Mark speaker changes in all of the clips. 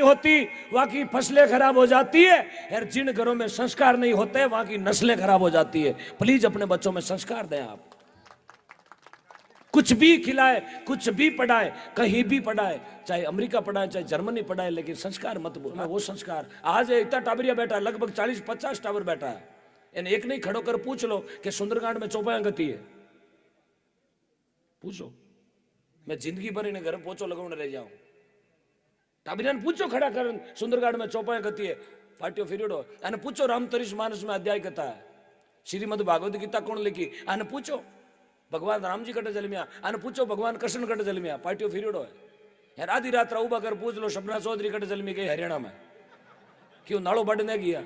Speaker 1: होती वहां की फसलें खराब हो जाती है, और जिन घरों में संस्कार नहीं होते वहां की नस्लें खराब हो जाती है। प्लीज अपने बच्चों में संस्कार दें आप। कुछ भी खिलाए, कुछ भी पढ़ाए, कहीं भी पढ़ाए, चाहे अमेरिका पढ़ाए चाहे जर्मनी पढ़ाए, लेकिन संस्कार मत भूलो। वो संस्कार आज इतना टाबरिया बैठा है, लगभग 40-50 टावर बैठा है, इन एक नहीं खड़ो कर पूछ लो कि सुंदरकांड में चौपाया गति है, पूछो। मैं जिंदगी भर इन्हें घर पोचो लगाने रह जाऊं। टाबरिया पूछो खड़ा कर सुंदरकांड में चौपाया गति है, फाटियो फिरियोडो, અને પૂછો રામતરીશ માનસ में अध्याय कथा है, श्रीमद भागवत गीता कौन लिखी, અને पूछो भगवान राम जी कटे जलमिया, અને पूछो भगवान कृष्ण कटे जलमिया, पाटियो फिरियोडो है यार। आधी रात उबा कर पूछ लो शबना चौधरी कटे जलमी गई हरियाणा में, क्यों नाड़ो बढ़ने गया।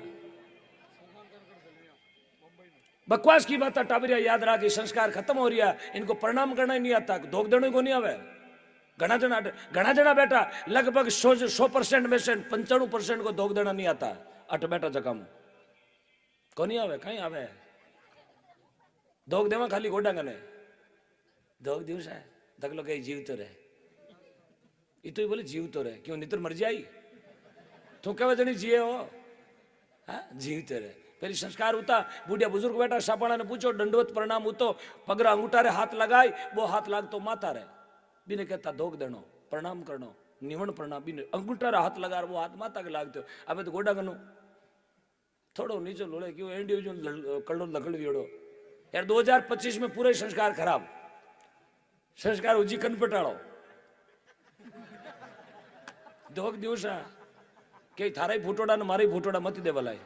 Speaker 1: बकवास की बात टाबरिया याद रहा कि संस्कार खत्म हो रहा है, इनको प्रणाम करना ही नहीं आता, धोख देने को नहीं आवे। घना जना बेटा लगभग 100% में से 95% को धोख देना नहीं आता, अट बेटा जगह में को नहीं आवे, कहीं आवे धोख देवा खाली गोडा गने धोख दिवस है दगलो कहीं जीव तो रहे, ये तो ही बोले जीव तो रहे, क्यों नितर मर जाई तो कहे जनी जिए हो, हाँ जीव तो रहे। फिर संस्कार होता बूढ़िया बुजुर्ग बेटा सापाणा ने पूछो दंडवत प्रणाम हो तो पगरा अंगूठा रे हाथ लगाई, वो हाथ लाग तो माता रहे, बिने कहता धोख देनो प्रणाम करनो निवण प्रणाम, बिने अंगूठा रे हाथ लगा वो हाथ माता के लागते हो। अब तो गोडा गनो थोड़ो नीचे लोड़े क्यों एंडी कड़ो लकड़ वियोड़ो यार। 2025 में पूरे संस्कार खराब, संस्कार उजी कन पटाड़ो धोख दिवस के थारा ही फूटोड़ा ने मारे फूटोड़ा मत दे भलाई,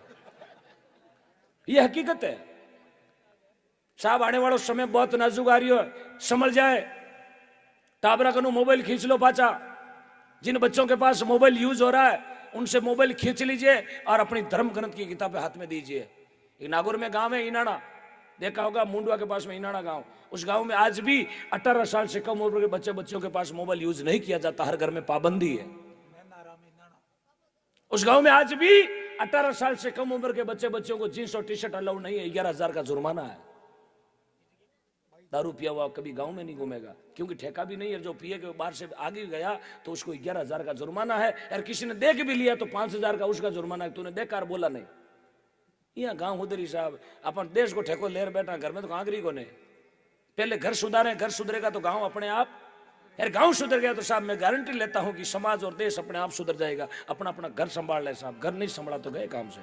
Speaker 1: ये हकीकत है साहब। आने वाला समय बहुत नाजुक आ रही है, संभल जाए। टाबरा कनु मोबाइल खींच लो पाचा, जिन बच्चों के पास मोबाइल यूज हो रहा है उनसे मोबाइल खींच लीजिए और अपनी धर्म ग्रंथ की किताबें हाथ में दीजिए। नागौर में गांव है इनाना, देखा होगा मुंडवा के पास में इनाना गांव, उस गांव में आज भी 18 साल से कम उम्र के बच्चों के पास मोबाइल यूज नहीं किया जाता, हर घर में पाबंदी है। उस गांव में आज भी 18 साल से कम उम्र के बच्चों को जींस और टी शर्ट अलाउ नहीं है, 11,000 का जुर्माना है। दारू पिया हुआ कभी गांव में नहीं घूमेगा, क्योंकि ठेका भी नहीं है, जो पिए के बाहर से आगे गया तो उसको 11,000 का जुर्माना है, यार किसी ने देख भी लिया तो 5,000 का उसका जुर्माना है, तूने देखकर बोला नहीं। यहाँ गांव उधरी साहब अपन देश को ठेको लेर बैठा, घर में तो कांगरी को नहीं। पहले घर सुधारे, घर सुधरेगा तो गांव अपने आप, यार गांव सुधर गया तो साहब मैं गारंटी लेता हूं कि समाज और देश अपने आप सुधर जाएगा। अपना अपना घर संभाल ले साहब, घर नहीं संभाला तो गए काम से।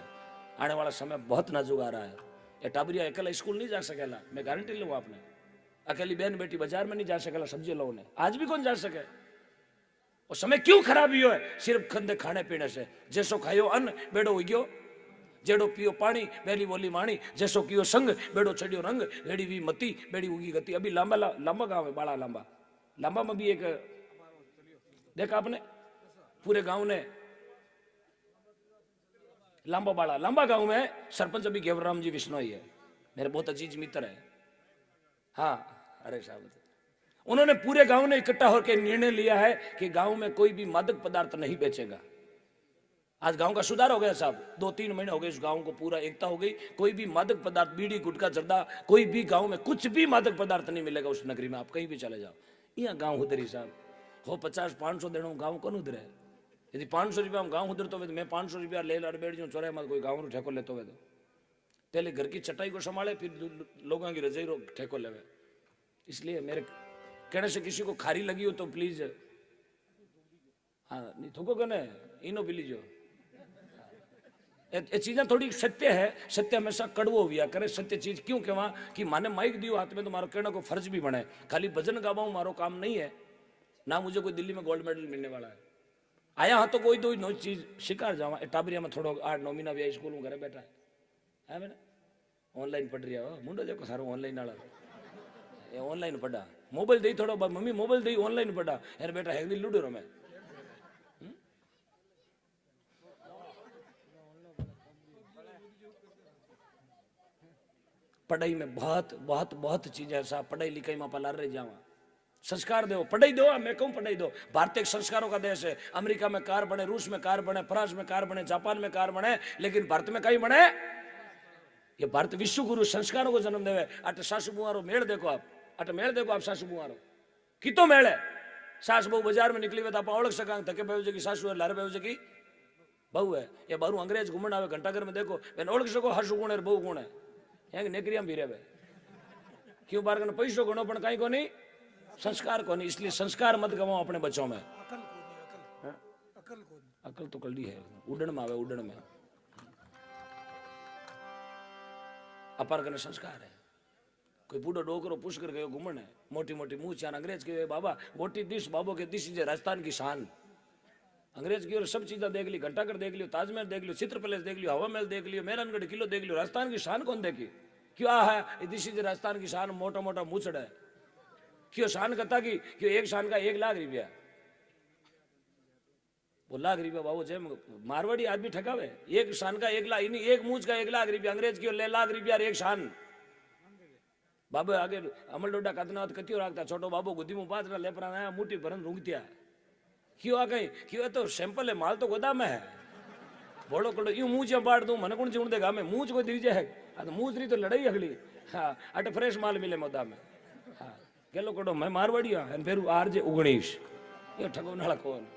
Speaker 1: आने वाला समय बहुत नाजुक आ रहा है। ये टाबरिया अकेला स्कूल नहीं जा सकेला, मैं गारंटी लूँ आपने। अकेली बहन बेटी बाजार में नहीं जा सकेला सब्जी लो ने, आज भी कौन जा सके। और समय क्यों खराब हुई है, सिर्फ खंदे खाने पीने से। जैसो खायो अन्न बेड़ो उग्यो, जेड़ो पियो पानी बेली बोली माणी, जैसो कियो संग बेड़ो चढ़ियो रंग, रेड़ी भी मती बेड़ी उगी गति। अभी लांबा लांबा गांव है, बड़ा लांबा, लांबा में भी एक देखा आपने पूरे गांव ने लांबा बाड़ा लांबा गांव में सरपंच अभी गेवराम जी विश्नोई है, मेरे बहुत अजीज मित्र है। हाँ अरे साहब उन्होंने पूरे गांव ने इकट्ठा होकर निर्णय लिया है कि गांव में कोई भी मादक पदार्थ नहीं बेचेगा। आज गांव का सुधार हो गया साहब, 2-3 महीने हो गए इस गांव को पूरा एकता हो गई। कोई भी मादक पदार्थ बीड़ी गुटखा जर्दा कोई भी गांव में कुछ भी मादक पदार्थ नहीं मिलेगा उस नगरी में, आप कहीं भी चले जाओ। यहाँ गांव उधरी साहब हो 50-500 देना गांव कौन उधरे। यदि 500 रुपया गांव उधरते हुए तो मैं 500 रुपया ले लड़ बैठ जाऊँ चौराहे में, कोई गाँव ठेको लेते हुए तो पहले घर की चटाई को संभाले फिर लोगों की रजाई ठेको लेवे। इसलिए मेरे कहने से किसी को खारी लगी हो तो प्लीज हाँ नहीं थोको ने इनो पी लीजिए। ये चीजें थोड़ी सत्य है, सत्य हमेशा कड़वो हुआ करे। सत्य चीज क्यों कहवा कि माने माइक दियो हाथ में तो मारो कहने को फर्ज भी बने। खाली भजन गावाऊं मारो काम नहीं है ना, मुझे कोई दिल्ली में गोल्ड मेडल मिलने वाला है। आया हाँ तो कोई दो नई चीज शिकार जावा। टाबरिया में थोड़ा 8-9 महीना भी स्कूल में घरे बैठा है मैंने ऑनलाइन पढ़ रहा हो मुंडो देखो सारो ऑनलाइन वाला ऑनलाइन पढ़ा मोबाइल दी थोड़ा मम्मी मोबाइल दी ऑनलाइन पढ़ा यार बेटा है लूडो रो मैं पढ़ाई में बहुत बहुत बहुत चीजें साहब पढ़ाई लिखाई में पला रह जावा। संस्कार दो, पढ़ाई दो। मैं कहूँ पढ़ाई दो। भारत एक संस्कारों का देश है। अमेरिका में कार बने, रूस में कार बने, फ्रांस में कार बने, जापान में कार बने, लेकिन भारत में कहीं बने। ये भारत विश्व गुरु संस्कारों को जन्म देवे। अट सासू बुआरो मेड़ देखो आप, अट मेड़ देखो आप सासू बुआरो कितो मेड़ है। सास बहु बाजार में निकली हुए तो आप ओळख सका थके पे की सासू लारे पे की बहु है ये बारू अंग्रेज घूमण आवे घंटाघर में देखो बेन ओळख सको हसु गुण है बहु गुण है यहाँ नेकरिया भी रहे क्यों बार कने पैसो गणो पण कहीं को नहीं संस्कार को नहीं इसलिए संस्कार मत गवाओ अपने बच्चों में अकल तो कल्डी है उड़न में आवे उड़न में अपार कने संस्कार है कोई बूढ़ो डोकरो पुश कर गयो घूमण है मोटी मोटी मुंह चार अंग्रेज के बाबा गोटी दिश बाबो के दिश जे राजस्थान की शान अंग्रेज की और सब चीजें देख ली घंटाघर देख लियो ताजमहल देख लियो चित्र पैलेस देख लियो हवा महल देख लियो मेहरानगढ़ किलो देख लियो राजस्थान की शान कौन देखी क्यों है दिश जे राजस्थान की शान मोटा मोटा मूछड़ है क्यों शान करता की क्यों एक शान का 1 लाख रुपया वो लाख रुपया बाबू जय मारवाड़ी आदमी ठकावे एक शान का 1 लाख एक मूछ का 1 लाख रुपया अंग्रेज की ले लाख रुपया एक शान बाबू आगे अमल डोडा कदनाथ कतियो राखता छोटो बाबू गुद्दी में पात्र लेपरा आया मुठी भरन रूंगतिया क्यों आ गई क्यों तो सैंपल है माल तो गोदाम में है बोलो कड़ो यूं मुंह से बांट दूं मन कौन जीवन देगा मैं मुंह को दीजिए है तो मुंह रही तो लड़ाई अगली हाँ अट फ्रेश माल मिले मोदा में हाँ केलो कड़ो मैं मारवाड़ी हाँ फिर आरजे 19 ये ठगो नाला कौन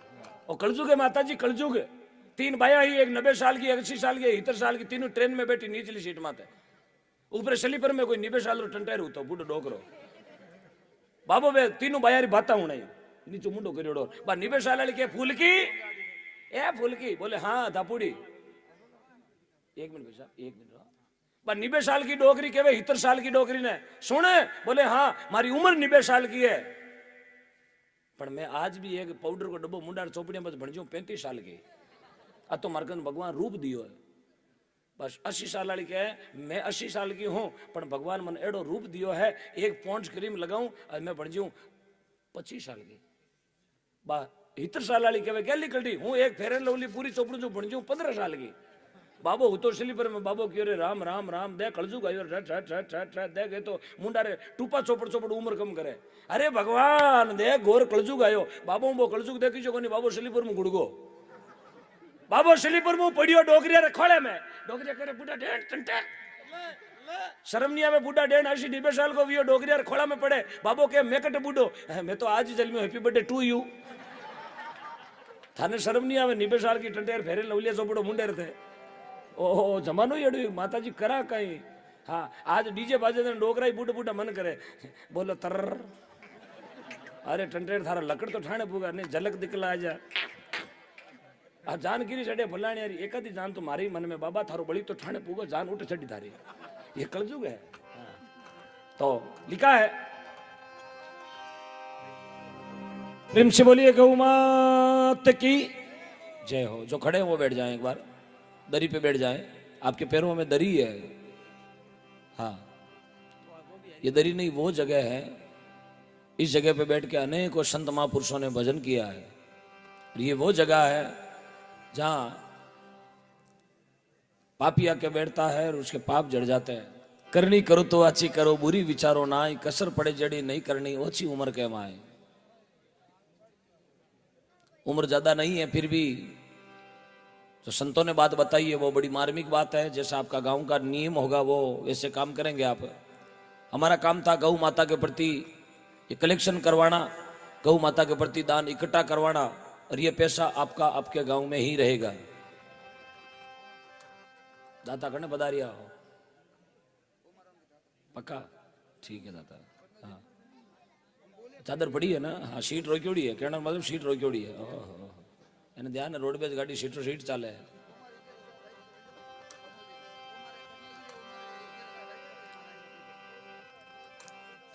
Speaker 1: और कलजुग है माता जी कलजुग 3 बाया ही एक 90 साल की 80 साल की 70 साल की तीनों ट्रेन में बैठी निचली सीट माते ऊपर स्लीपर में कोई 90 साल टंटेर होतो बूढ़ो डोकरो बाबो वे तीनों बायारी बाता हूं नहीं नीचो मुंडो करियोड़ो बा 90 साल वाली के फूल की ए फूल की बोले हाँ दापुड़ी 1 मिनट भाई 1 मिनट बा 90 साल की डोकरी केवे 70 साल की डोकरी ने सुने बोले हाँ मारी उम्र 90 साल की है पर मैं आज भी एक पाउडर को डब्बो मुंडार चौपड़िया बस भणजो 35 साल की आ तो मार्कन भगवान रूप दियो है बस 80 साल वाली क्या है मैं 80 साल की हूं पर भगवान मन एडो रूप दियो है एक पॉन्ड्स क्रीम लगाऊं और मैं बन जाऊं 25 साल की बा 70 साल वाली कहे क्या निकलती हूं एक फेर एंड लवली पूरी चोपड़ू जो बन जाऊं 15 साल की बाबो हूं तो स्लीपर में बाबो क्यों रे राम राम राम दे कलजू गायो दे तो मुंडा रे टूपा चोपड़ चोपड़ उम्र कम करे अरे भगवान दे घोर कलजू गायो बाबो वो कलजू देखी जो कोनी बाबो स्लीपर में गुड़गो बाबो स्लीपर में पड़ियो डोगरिया रे खोले में डोगरिया करे बूढ़ा डेढ़ टंटे शर्म नहीं आवे बूढ़ा डेढ़ 80-90 साल को वियो डोगरिया रे खोला में पड़े बाबो के मैं कटे बूढ़ो मैं तो आज ही जन्मियो हैप्पी बर्थडे टू यू थाने शर्म नहीं आवे 90 साल की टंटेर फेरे लवलिया चोपड़ो मुंडे थे ओहो जमानो ही अड़ू माता जी करा कहीं हाँ आज डीजे बाजे डोगरा ही बूढ़ा बूढ़ा मन करे बोलो तर अरे टंटेर थारा लकड़ तो ठाणे पूगा नहीं झलक दिखला आ जा आ जान गिरी चढ़े भलाणी यार एक आधी जान तो मारी मन में बाबा थारो बड़ी तो ठाणे पूगो जान उठ चढ़ी थारी ये कलजुग है तो लिखा है प्रेम से बोलिए गौ मात की जय हो जो खड़े हैं वो बैठ जाएं एक बार दरी पे बैठ जाएं आपके पैरों में दरी है हाँ ये दरी नहीं वो जगह है इस जगह पे बैठ के अनेकों संत महापुरुषों ने भजन किया है ये वो जगह है जहां पापी आके बैठता है और उसके पाप जड़ जाते हैं करनी करो तो अच्छी करो बुरी विचारो ना आई कसर पड़े जड़ी नहीं करनी ओछी उम्र के माए उम्र ज्यादा नहीं है फिर भी जो संतों ने बात बताई है वो बड़ी मार्मिक बात है जैसा आपका गांव का नियम होगा वो वैसे काम करेंगे आप हमारा काम था गौ माता के प्रति ये कलेक्शन करवाना गौ माता के प्रति दान इकट्ठा करवाना और ये पैसा आपका आपके गांव में ही रहेगा दाता करने बधारिया हो पक्का ठीक है दाता हाँ चादर पड़ी है ना हाँ सीट रोक्योड़ी है कहना मतलब सीट रोक्योड़ी है એને ધ્યાન રોડવેજ ગાડી સીટો સીટ ચાલે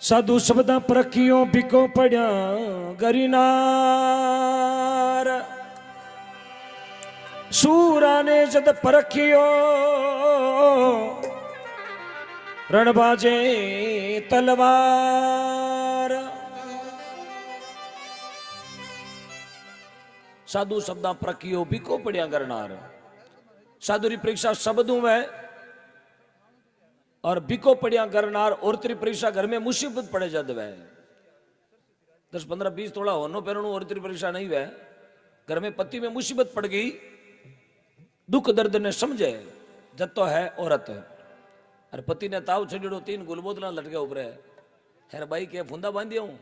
Speaker 1: સાધુ શબ્દ પ્રખિયો ભીકો પડ્યા ગરીનાર સૂરાને જદ પરખિયો રણબાજે તલવાર साधु शब्दा प्रकियो भीको पड़िया करनार साधु री परीक्षा शब्दों में और भीको पड़िया करनार और तेरी परीक्षा घर में मुसीबत पड़े जद वह 10, 15, 20 तोड़ा होनो पैरणु और तेरी परीक्षा नहीं वह घर में पति में मुसीबत पड़ गई दुख दर्द ने समझे जब तो है औरत अरे पति ने ताव छड़ो 3 गुलबोतला लटके ऊपर है भाई के फुंदा बांधिया हूं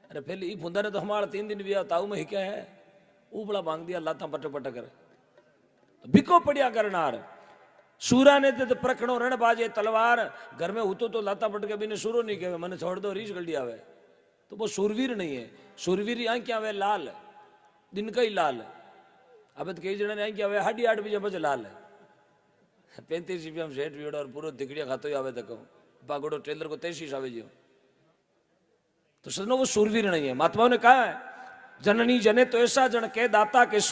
Speaker 1: अरे पहले ये फुंदा ने तो हमारा 3 दिन भी ताऊ में ही क्या है उपड़ा मांग दिया लाता पट पट कर तो बिको पड़िया करनार सूरा ने तो प्रखणो रण बाजे तलवार घर में होतो तो लाता पट के भी ने सूरो नहीं कहे मैंने छोड़ दो रीछ गलडी आवे तो वो सूरवीर नहीं है। सूरवीर यहाँ क्या आवे लाल दिन का ही लाल। अब तो कई जने यहाँ क्या आवे 8:30 बजे बज लाल 35 रुपया में सेठ वीड़ और पूरा दिखड़िया खातो ही आवे तक पागड़ो टेलर को 33 आवे जो तो सजनो वो सूरवीर नहीं है। महात्माओं ने कहा है जननी जने तो ऐसा जन के दाता के